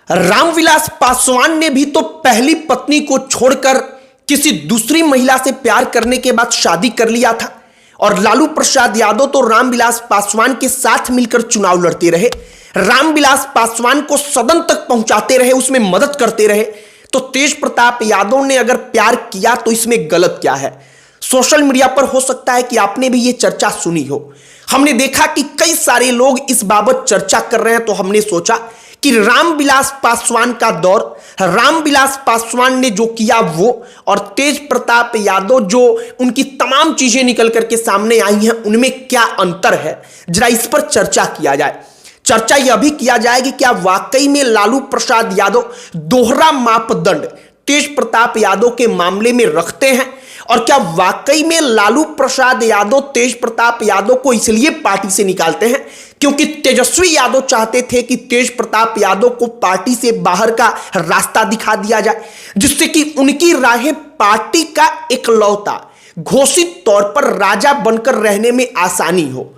रामविलास पासवान ने भी तो पहली पत्नी को छोड़कर किसी दूसरी महिला से प्यार करने के बाद शादी कर लिया था। और लालू प्रसाद यादव तो रामविलास पासवान के साथ मिलकर चुनाव लड़ते रहे, रामविलास पासवान को सदन तक पहुंचाते रहे, उसमें मदद करते रहे। तो तेज प्रताप यादव ने अगर प्यार किया तो इसमें गलत क्या है? सोशल मीडिया पर हो सकता है कि आपने भी यह चर्चा सुनी हो। हमने देखा कि कई सारे लोग इस बाबत चर्चा कर रहे हैं, तो हमने सोचा कि रामविलास पासवान का दौर, रामविलास पासवान ने जो किया वो, और तेज प्रताप यादव जो उनकी तमाम चीजें निकल करके सामने आई हैं, उनमें क्या अंतर है, जरा इस पर चर्चा किया जाए। चर्चा यह भी किया जाए कि क्या वाकई में लालू प्रसाद यादव दोहरा मापदंड तेज प्रताप यादव के मामले में रखते हैं, और क्या वाकई में लालू प्रसाद यादव तेज प्रताप यादव को इसलिए पार्टी से निकालते हैं क्योंकि तेजस्वी यादव चाहते थे कि तेज प्रताप यादव को पार्टी से बाहर का रास्ता दिखा दिया जाए, जिससे कि उनकी राहें पार्टी का इकलौता घोषित तौर पर राजा बनकर रहने में आसानी हो।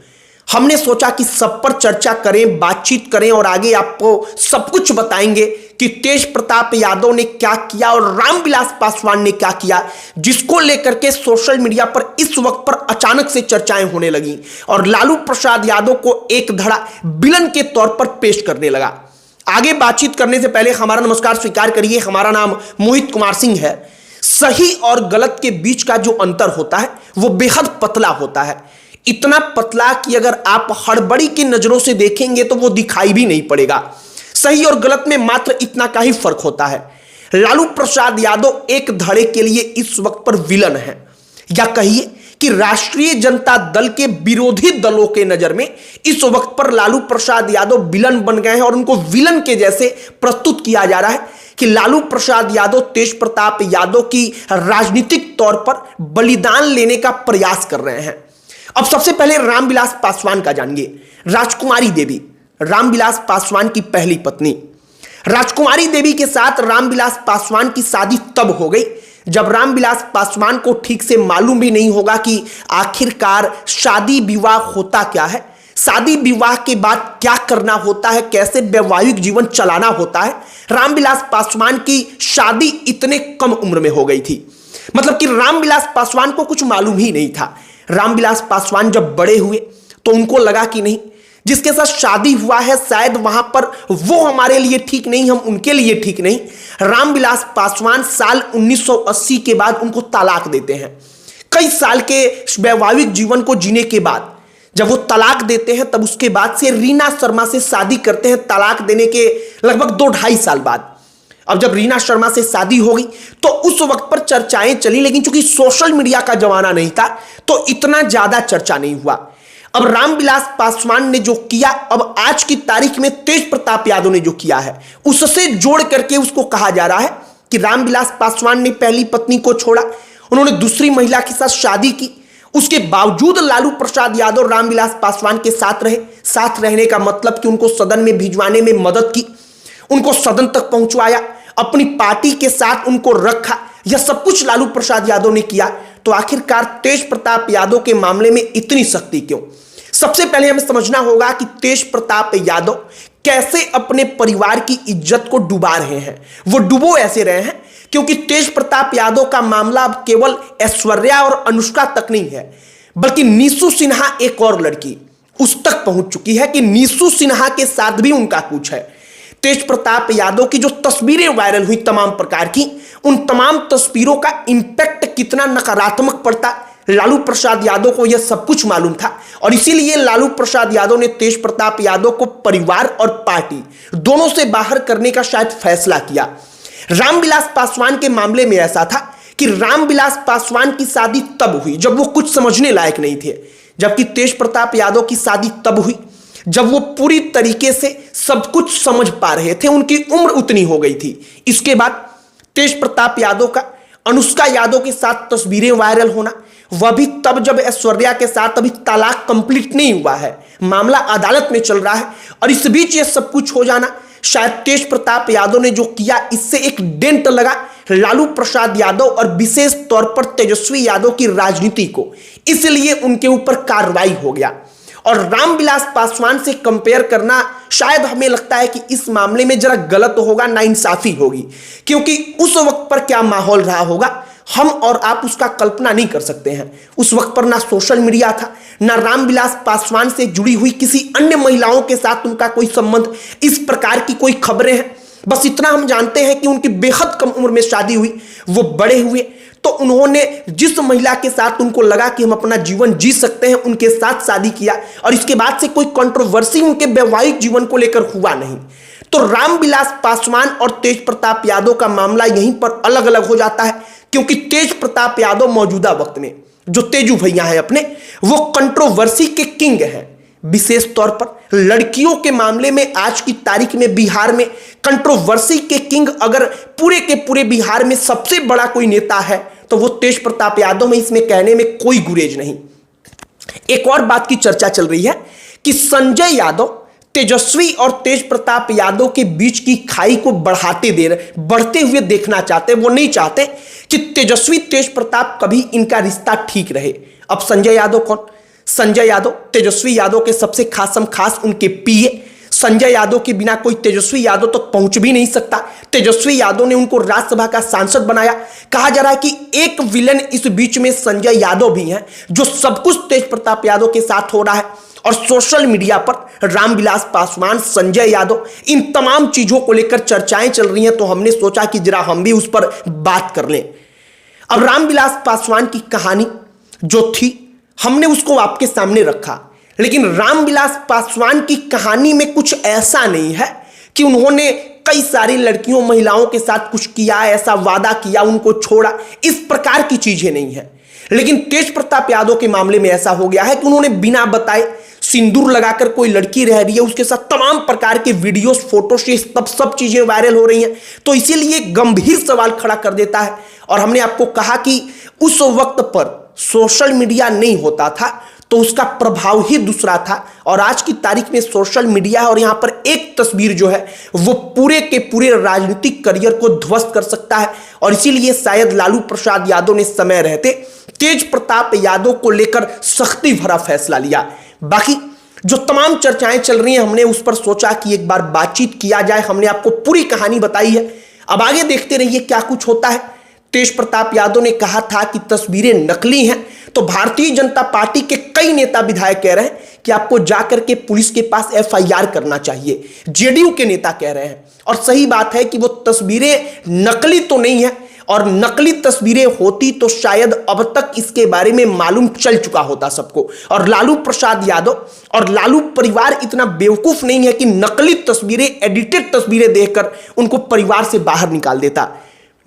हमने सोचा कि सब पर चर्चा करें, बातचीत करें, और आगे आपको सब कुछ बताएंगे कि तेज प्रताप यादव ने क्या किया और रामविलास पासवान ने क्या किया, जिसको लेकर के सोशल मीडिया पर इस वक्त पर अचानक से चर्चाएं होने लगी और लालू प्रसाद यादव को एक धड़ा विलन के तौर पर पेश करने लगा। आगे बातचीत करने से पहले हमारा नमस्कार स्वीकार करिए। हमारा नाम मोहित कुमार सिंह है। सही और गलत के बीच का जो अंतर होता है वो बेहद पतला होता है, इतना पतला कि अगर आप हड़बड़ी की नजरों से देखेंगे तो वो दिखाई भी नहीं पड़ेगा। सही और गलत में मात्र इतना का ही फर्क होता है। लालू प्रसाद यादव एक धड़े के लिए इस वक्त पर विलन है, या कहिए कि राष्ट्रीय जनता दल के विरोधी दलों के नजर में इस वक्त पर लालू प्रसाद यादव विलन बन गए हैं, और उनको विलन के जैसे प्रस्तुत किया जा रहा है कि लालू प्रसाद यादव तेज प्रताप यादव की राजनीतिक तौर पर बलिदान लेने का प्रयास कर रहे हैं। अब सबसे पहले रामविलास पासवान का जानिए। राजकुमारी देवी, रामविलास पासवान की पहली पत्नी। राजकुमारी देवी के साथ रामविलास पासवान की शादी तब हो गई जब रामविलास पासवान को ठीक से मालूम भी नहीं होगा कि आखिरकार शादी विवाह होता क्या है, शादी विवाह के बाद क्या करना होता है, कैसे वैवाहिक जीवन चलाना होता है। रामविलास पासवान की शादी इतने कम उम्र में हो गई थी, मतलब कि रामविलास पासवान को कुछ मालूम ही नहीं था। रामविलास पासवान जब बड़े हुए तो उनको लगा कि नहीं, जिसके साथ शादी हुआ है शायद वहां पर वो हमारे लिए ठीक नहीं, हम उनके लिए ठीक नहीं। रामविलास पासवान साल 1980 के बाद उनको तलाक देते हैं। कई साल के वैवाहिक जीवन को जीने के बाद जब वो तलाक देते हैं, तब उसके बाद से रीना शर्मा से शादी करते हैं, तलाक देने के लगभग 2-2.5 साल बाद। अब जब रीना शर्मा से शादी हो गई तो उस वक्त पर चर्चाएं चली, लेकिन चूंकि सोशल मीडिया का जमाना नहीं था तो इतना ज्यादा चर्चा नहीं हुआ। अब रामविलास पासवान ने जो किया, अब आज की तारीख में तेज प्रताप यादव ने जो किया है, उससे जोड़ करके उसको कहा जा रहा है कि रामविलास पासवान ने पहली पत्नी को छोड़ा, उन्होंने दूसरी महिला के साथ शादी की, उसके बावजूद लालू प्रसाद यादव रामविलास पासवान के साथ रहे। साथ रहने का मतलब कि उनको सदन में भिजवाने में मदद की, उनको सदन तक पहुंचवाया, अपनी पार्टी के साथ उनको रखा। यह सब कुछ लालू प्रसाद यादव ने किया। तो आखिरकार तेज प्रताप यादव के मामले में इतनी सख्ती क्यों? सबसे पहले हमें समझना होगा कि तेज प्रताप यादव कैसे अपने परिवार की इज्जत को डुबा रहे हैं। वो डुबो ऐसे रहे हैं क्योंकि तेज प्रताप यादव का मामला अब केवल ऐश्वर्या और अनुष्का तक नहीं है, बल्कि नीशू सिन्हा, एक और लड़की, उस तक पहुंच चुकी है कि नीशू सिन्हा के साथ भी उनका कुछ है। तेज प्रताप यादव की जो तस्वीरें वायरल हुई तमाम प्रकार की, उन तमाम तस्वीरों का इंपैक्ट कितना नकारात्मक पड़ता, लालू प्रसाद यादव को यह सब कुछ मालूम था। और इसीलिए लालू प्रसाद यादव ने तेज प्रताप यादव को परिवार और पार्टी दोनों से बाहर करने का शायद फैसला किया। रामविलास पासवान के मामले में ऐसा था कि रामविलास पासवान की शादी तब हुई जब वो कुछ समझने लायक नहीं थे, जबकि तेज प्रताप यादव की शादी तब हुई जब वो पूरी तरीके से सब कुछ समझ पा रहे थे, उनकी उम्र उतनी हो गई थी। इसके बाद तेज प्रताप यादव का अनुष्का यादव के साथ तस्वीरें वायरल होना, वह भी तब जब ऐश्वर्या के साथ अभी तलाक कंप्लीट नहीं हुआ है, मामला अदालत में चल रहा है, और इस बीच ये सब कुछ हो जाना, शायद तेज प्रताप यादव ने जो किया इससे एक डेंट लगा लालू प्रसाद यादव और विशेष तौर पर तेजस्वी यादव की राजनीति को, इसलिए उनके ऊपर कार्रवाई हो गया। और रामविलास पासवान से कंपेयर करना शायद हमें लगता है कि इस मामले में जरा गलत होगा, नाइंसाफी होगी, क्योंकि उस वक्त पर क्या माहौल रहा होगा हम और आप उसका कल्पना नहीं कर सकते हैं। उस वक्त पर ना सोशल मीडिया था, ना रामविलास पासवान से जुड़ी हुई किसी अन्य महिलाओं के साथ उनका कोई संबंध, इस प्रकार की कोई खबरें हैं। बस इतना हम जानते हैं कि उनकी बेहद कम उम्र में शादी हुई, वो बड़े हुए तो उन्होंने जिस महिला के साथ उनको लगा कि हम अपना जीवन जी सकते हैं उनके साथ शादी किया, और इसके बाद से कोई कंट्रोवर्सी उनके वैवाहिक जीवन को लेकर हुआ नहीं। तो रामविलास पासवान और तेज प्रताप यादव का मामला यहीं पर अलग अलग हो जाता है, क्योंकि तेज प्रताप यादव मौजूदा वक्त में जो तेजू भैया हैं अपने, वो कंट्रोवर्सी के किंग हैं। विशेष तौर पर लड़कियों के मामले में आज की तारीख में बिहार में कंट्रोवर्सी के किंग अगर पूरे के पूरे बिहार में सबसे बड़ा कोई नेता है तो वो तेज प्रताप यादव में, इसमें कहने में कोई गुरेज नहीं। एक और बात की चर्चा चल रही है कि संजय यादव तेजस्वी और तेज प्रताप यादव के बीच की खाई को बढ़ते हुए देखना चाहते। वो नहीं चाहते कि तेजस्वी तेज प्रताप कभी इनका रिश्ता ठीक रहे। अब संजय यादव कौन? संजय यादव तेजस्वी यादव के सबसे खास उनके पीए। संजय यादव के बिना कोई तेजस्वी यादव तक पहुंच भी नहीं सकता। तेजस्वी यादव ने उनको राज्यसभा का सांसद बनाया। कहा जा रहा है कि एक विलन इस बीच में संजय यादव भी हैं, जो सब कुछ तेज प्रताप यादव के साथ हो रहा है। और सोशल मीडिया पर रामविलास पासवान, संजय यादव, इन तमाम चीजों को लेकर चर्चाएं चल रही हैं, तो हमने सोचा कि जरा हम भी उस पर बात कर लें। अब रामविलास पासवान की कहानी जो थी हमने उसको आपके सामने रखा, लेकिन रामविलास पासवान की कहानी में कुछ ऐसा नहीं है कि उन्होंने कई सारी लड़कियों महिलाओं के साथ कुछ किया, ऐसा वादा किया उनको छोड़ा, इस प्रकार की चीजें नहीं है। लेकिन तेज प्रताप यादव के मामले में ऐसा हो गया है कि उन्होंने बिना बताए सिंदूर लगाकर कोई लड़की रह रही है, उसके साथ तमाम प्रकार के वीडियोस, फोटो से सब चीजें वायरल हो रही हैं। तो इसीलिए गंभीर सवाल खड़ा कर देता है। और हमने आपको कहा कि उस वक्त पर सोशल मीडिया नहीं होता था तो उसका प्रभाव ही दूसरा था, और आज की तारीख में सोशल मीडिया है, और यहां पर एक तस्वीर जो है वो पूरे के पूरे राजनीतिक करियर को ध्वस्त कर सकता है। और इसीलिए शायद लालू प्रसाद यादव ने समय रहते तेज प्रताप यादव को लेकर सख्ती भरा फैसला लिया। बाकी जो तमाम चर्चाएं चल रही हैं, हमने उस पर सोचा कि एक बार बातचीत किया जाए। हमने आपको पूरी कहानी बताई है, अब आगे देखते रहिए क्या कुछ होता है। तेज प्रताप यादव ने कहा था कि तस्वीरें नकली हैं, तो भारतीय जनता पार्टी के कई नेता विधायक कह रहे हैं कि आपको जाकर के पुलिस के पास एफआईआर करना चाहिए। जेडीयू के नेता कह रहे हैं, और सही बात है कि वो तस्वीरें नकली तो नहीं है, और नकली तस्वीरें होती तो शायद अब तक इसके बारे में मालूम चल चुका होता सबको। और लालू प्रसाद यादव और लालू परिवार इतना बेवकूफ नहीं है कि नकली तस्वीरें, एडिटेड तस्वीरें देखकर उनको परिवार से बाहर निकाल देता।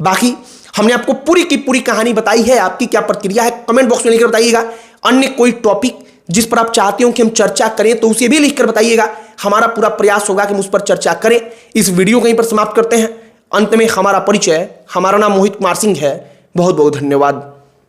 बाकी हमने आपको पूरी की पूरी कहानी बताई है। आपकी क्या प्रतिक्रिया है कमेंट बॉक्स में लिखकर बताइएगा। अन्य कोई टॉपिक जिस पर आप चाहते हो कि हम चर्चा करें तो उसे भी लिखकर बताइएगा। हमारा पूरा प्रयास होगा कि हम उस पर चर्चा करें। इस वीडियो को यहीं पर समाप्त करते हैं। अंत में हमारा परिचय, हमारा नाम मोहित कुमार सिंह है। बहुत बहुत धन्यवाद।